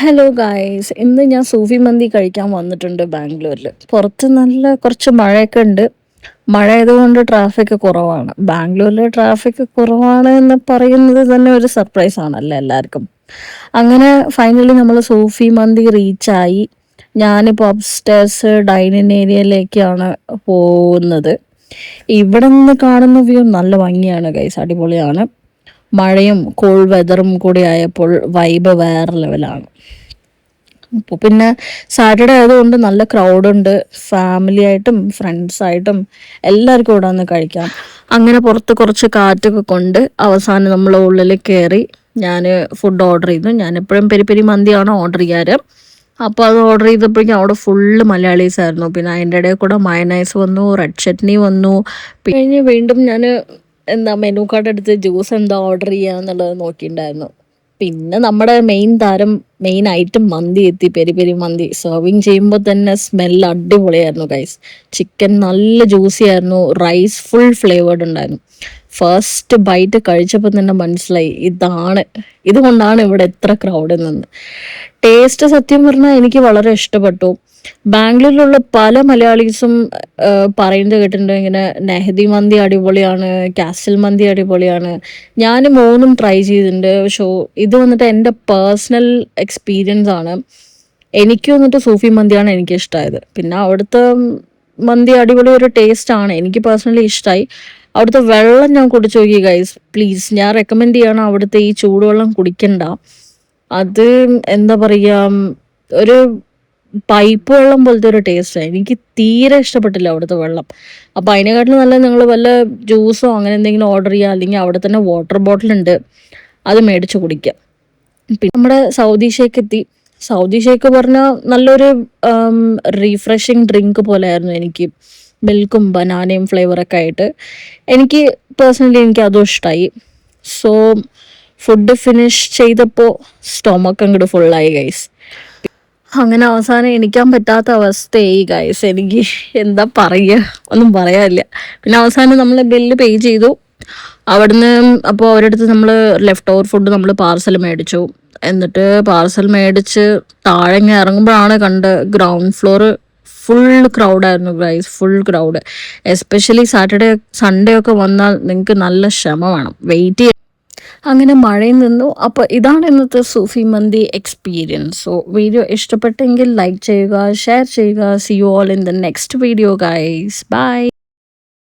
Hello guys, ഇന്ന് ഞാൻ സൂഫി മന്തി കഴിക്കാൻ വന്നിട്ടുണ്ട് ബാംഗ്ലൂരിൽ. പുറത്ത് നല്ല കുറച്ച് മഴയൊക്കെ ഉണ്ട്. മഴ ആയതുകൊണ്ട് ട്രാഫിക് കുറവാണ്. ബാംഗ്ലൂരിൽ ട്രാഫിക് കുറവാണ് എന്ന് പറയുന്നത് തന്നെ ഒരു സർപ്രൈസ് ആണല്ലേ എല്ലാവർക്കും. അങ്ങനെ ഫൈനലി നമ്മൾ സൂഫി മന്തി റീച്ചായി. ഞാനിപ്പോൾ അപ്സ്റ്റേഴ്സ് ഡൈനിങ് ഏരിയയിലേക്കാണ് പോകുന്നത്. ഇവിടെ നിന്ന് കാണുന്ന വ്യൂ നല്ല ഭംഗിയാണ് ഗൈസ്, അടിപൊളിയാണ്. മഴയും കോൾ വെതറും കൂടി ആയപ്പോൾ വൈബ് വേറെ ലെവലാണ്. അപ്പോൾ പിന്നെ സാറ്റർഡേ ആയതുകൊണ്ട് നല്ല ക്രൗഡുണ്ട്. ഫാമിലി ആയിട്ടും ഫ്രണ്ട്സായിട്ടും എല്ലാവർക്കും ഇവിടെ വന്ന് കഴിക്കാം. അങ്ങനെ പുറത്ത് കുറച്ച് കാറ്റൊക്കെ കൊണ്ട് അവസാനം നമ്മൾ ഉള്ളിൽ കയറി. ഞാൻ ഫുഡ് ഓർഡർ ചെയ്തു. ഞാൻ എപ്പോഴും പെരി പെരി മന്തിയാണ് ഓർഡർ ചെയ്യാറ്. അപ്പോൾ അത് ഓർഡർ ചെയ്തപ്പോഴേക്കും അവിടെ ഫുള്ള് മലയാളീസ് ആയിരുന്നു. പിന്നെ അതിൻ്റെ ഇടയിൽ കൂടെ മയനൈസ് വന്നു, റെഡ് ചട്നി വന്നു. പിന്നെ വീണ്ടും ഞാൻ മെനു കാർഡ് എടുത്ത് ജ്യൂസ് എന്താ ഓർഡർ ചെയ്യുക എന്നുള്ളത് നോക്കിയിട്ടുണ്ടായിരുന്നു. പിന്നെ നമ്മുടെ മെയിൻ താരം, മെയിൻ ഐറ്റം മന്തി എത്തി. പെരി പെരി മന്തി സെർവിങ് ചെയ്യുമ്പോൾ തന്നെ സ്മെല്ല് അടിപൊളിയായിരുന്നു ഗൈസ്. ചിക്കൻ നല്ല ജ്യൂസി ആയിരുന്നു. റൈസ് ഫുൾ ഫ്ലേവേർഡ് ഉണ്ടായിരുന്നു. ഫസ്റ്റ് ബൈറ്റ് കഴിച്ചപ്പോൾ തന്നെ മനസ്സിലായി ഇതുകൊണ്ടാണ് ഇവിടെ എത്ര ക്രൗഡ് നിന്ന്. ടേസ്റ്റ് സത്യം പറഞ്ഞാൽ എനിക്ക് വളരെ ഇഷ്ടപ്പെട്ടു. ബാംഗ്ലൂരിലുള്ള പല മലയാളീസും പറയുന്നത് കേട്ടിട്ടുണ്ട്, ഇങ്ങനെ നെഹദി മന്തി അടിപൊളിയാണ്, കാസിൽ മന്തി അടിപൊളിയാണ്. ഞാൻ മൂന്നും ട്രൈ ചെയ്തിട്ടുണ്ട്. ഇത് വന്നിട്ട് എൻ്റെ പേഴ്സണൽ എക്സ്പീരിയൻസ് ആണ്. എനിക്ക് വന്നിട്ട് സൂഫി മന്തിയാണ് എനിക്ക് ഇഷ്ടമായത്. പിന്നെ അവിടുത്തെ മന്തി അടിപൊളി ഒരു ടേസ്റ്റ് ആണ്, എനിക്ക് പേഴ്സണലി ഇഷ്ടമായി. അവിടുത്തെ വെള്ളം ഞാൻ കുടിച്ചു നോക്കി ഗൈസ്, പ്ലീസ് ഞാൻ റെക്കമെൻഡ് ചെയ്യണം. അവിടുത്തെ ഈ ചൂടുവെള്ളം കുടിക്കണ്ട. അത് എന്താ പറയുക, ഒരു പൈപ്പ് വെള്ളം പോലത്തെ ഒരു ടേസ്റ്റാണ്. എനിക്ക് തീരെ ഇഷ്ടപ്പെട്ടില്ല അവിടുത്തെ വെള്ളം. അപ്പോൾ അതിനെക്കാട്ടിലും നല്ല നിങ്ങൾ വല്ല ജ്യൂസോ അങ്ങനെ എന്തെങ്കിലും ഓർഡർ ചെയ്യുക, അല്ലെങ്കിൽ അവിടെ തന്നെ വാട്ടർ ബോട്ടിലുണ്ട്, അത് മേടിച്ച് കുടിക്കുക. പിന്നെ നമ്മുടെ സൗദി ഷേക്ക് എത്തി. സൗദി ഷേക്ക് പറഞ്ഞാൽ നല്ലൊരു റീഫ്രഷിങ് ഡ്രിങ്ക് പോലെയായിരുന്നു. എനിക്ക് മിൽക്കും ബനാനയും ഫ്ലേവറൊക്കെ ആയിട്ട് എനിക്ക് പേഴ്സണലി അതും ഇഷ്ടമായി. സോ ഫുഡ് ഫിനിഷ് ചെയ്തപ്പോൾ സ്റ്റൊമക്ക് അങ്ങോട്ട് ഫുള്ളായി ഗൈസ്. അങ്ങനെ അവസാനം എണീക്കാൻ പറ്റാത്ത അവസ്ഥയായി ഗൈസ്. എനിക്ക് എന്താ പറയുക, ഒന്നും പറയാനില്ല. പിന്നെ അവസാനം നമ്മൾ ബില്ല് പേ ചെയ്തു അവിടുന്ന്. അപ്പോൾ അവരടുത്ത് നമ്മൾ ലെഫ്റ്റ് ഓവർ ഫുഡ് നമ്മൾ പാർസൽ മേടിച്ചു. എന്നിട്ട് പാർസൽ മേടിച്ച് താഴെ ഇറങ്ങുമ്പോഴാണ് ഗ്രൗണ്ട് ഫ്ലോർ ഫുൾ ക്രൗഡായിരുന്നു guys, full crowd. Especially Saturday Sunday ഒക്കെ വന്നാൽ നിങ്ങൾക്ക് നല്ല ക്ഷമ വേണം, വെയിറ്റ് ചെയ്യാൻ. അങ്ങനെ മഴയിൽ നിന്നു. അപ്പോൾ ഇതാണ് ഇന്നത്തെ Sufi Mandi experience. So video ഇഷ്ടപ്പെട്ടെങ്കിൽ ലൈക്ക് ചെയ്യുക, ഷെയർ ചെയ്യുക. See you all in the next video guys. By.